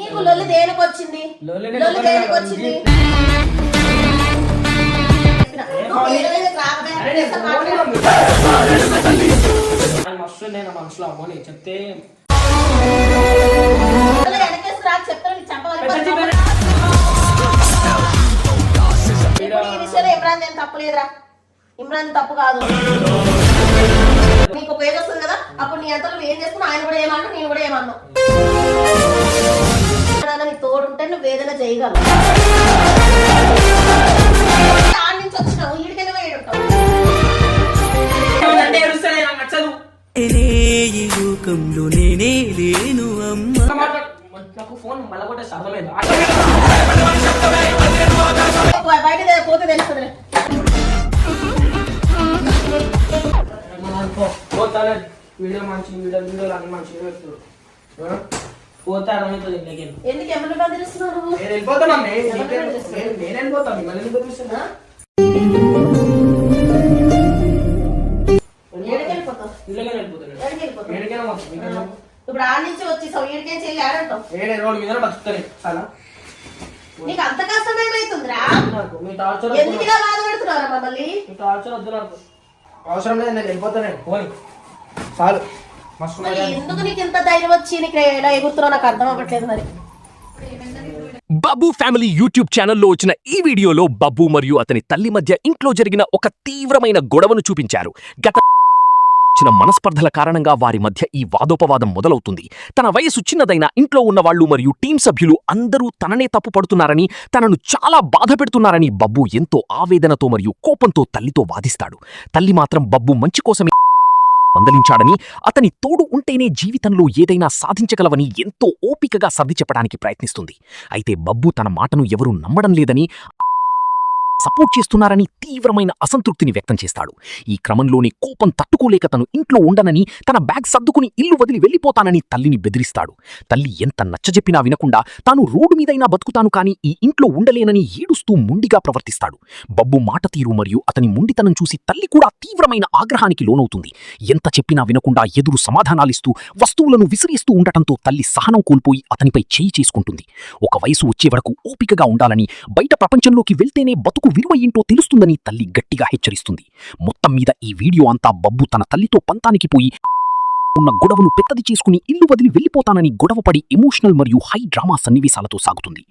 నీకు లొల్లి దేనికి వచ్చింది? లొల్లి దేనికి వచ్చింది? మనసులో అమ్మని చెప్తే ఇమ్రాన్ ఏం తప్పులేదురా, ఇమ్రాన్ తప్పు కాదు. నీకు పేరు వస్తుంది కదా, అప్పుడు నీ అంతలో ఏం చేసుకున్నా ఆయన కూడా ఏమన్నా నేను కూడా ఏమన్నా. నీ తోడుంటే నువ్వు వేదన చేయగలవు. ఆడి నుంచి వచ్చినావు, ఈడికైనా వేడుంటావు. బయట పోతే తెలుస్తుంది. వీడియో మంచి వీడియోలు అన్ని మంచిగా పెడుతున్నారు. పోతే అర్థమవుతుంది. ఎందుకు ఎవరిని బదిలిస్తున్నావు? నేను వెళ్ళిపోతాను. నేను వెళ్ళిపోతాను. మిమ్మల్ని ఎందుకు బదిలిస్తున్నా? ఇప్పుడు ఆ నుంచి వచ్చేసావు, ఈడికేం చెల్లి ఆడంటావు. రోడ్డు మీద బతుకుతాను చాలా. నీకు అంత కష్టం ఏమైతుందిరా? ఎందుకు ఇలా బాధపడుతున్నారా మమ్మల్ని? టార్చర్ వద్దు నాకు, అవసరం లేదు. నేను వెళ్ళిపోతాను. పోనీ చాలు. ఎందుకు నీకు ఇంత ధైర్యం వచ్చి నీకు ఎలా ఎగురుతున్నావు నాకు అర్థం అవ్వట్లేదు. మరి బబ్బు ఫ్యామిలీ యూట్యూబ్ ఛానల్లో వచ్చిన ఈ వీడియోలో బబ్బు మరియు అతని తల్లి మధ్య ఇంట్లో జరిగిన ఒక తీవ్రమైన గొడవను చూపించారు. గత మనస్పర్ధల కారణంగా వారి మధ్య ఈ వాదోపవాదం మొదలవుతుంది. తన వయసు చిన్నదైన ఇంట్లో ఉన్నవాళ్లు మరియు టీం సభ్యులు అందరూ తననే తప్పు పడుతున్నారని, తనను చాలా బాధ పెడుతున్నారని బబ్బు ఎంతో ఆవేదనతో మరియు కోపంతో తల్లితో వాదిస్తాడు. తల్లి మాత్రం బబ్బు మంచి కోసమే మందలించాడని, అతని తోడు ఉంటేనే జీవితంలో ఏదైనా సాధించగలవని ఎంతో ఓపికగా సర్ది చెప్పడానికి ప్రయత్నిస్తుంది. అయితే బబ్బు తన మాటను ఎవరూ నమ్మడం లేదని, సపోర్ట్ చేస్తున్నారని తీవ్రమైన అసంతృప్తిని వ్యక్తం చేస్తాడు. ఈ క్రమంలోనే కోపం తట్టుకోలేక తను ఇంట్లో ఉండనని, తన బ్యాగ్ సర్దుకుని ఇల్లు వదిలి వెళ్లిపోతానని తల్లిని బెదిరిస్తాడు. తల్లి ఎంత నచ్చజెప్పినా వినకుండా తాను రోడ్డు మీదైనా బతుకుతాను కానీ ఈ ఇంట్లో ఉండలేనని ఏడుస్తూ మొండిగా ప్రవర్తిస్తాడు. బబ్బు మాట తీరు మరియు అతని మొండితనం చూసి తల్లి కూడా తీవ్రమైన ఆగ్రహానికి లోనవుతుంది. ఎంత చెప్పినా వినకుండా ఎదురు సమాధానాలిస్తూ వస్తువులను విసిరేస్తూ ఉండటంతో తల్లి సహనం కోల్పోయి అతనిపై చేయి చేసుకుంటుంది. ఒక వయసు వచ్చే వరకు ఓపికగా ఉండాలని, బయట ప్రపంచంలోకి వెళ్తేనే బతుకు విలువ ఏంటో తెలుస్తుందని తల్లి గట్టిగా హెచ్చరిస్తుంది. మొత్తం మీద ఈ వీడియో అంతా బబ్బు తన తల్లితో పంతానికి పోయి ఉన్న గొడవను పెద్దది చేసుకుని ఇల్లు వదిలి వెళ్లిపోతానని గొడవపడి ఎమోషనల్ మరియు హై డ్రామా సన్నివేశాలతో సాగుతుంది.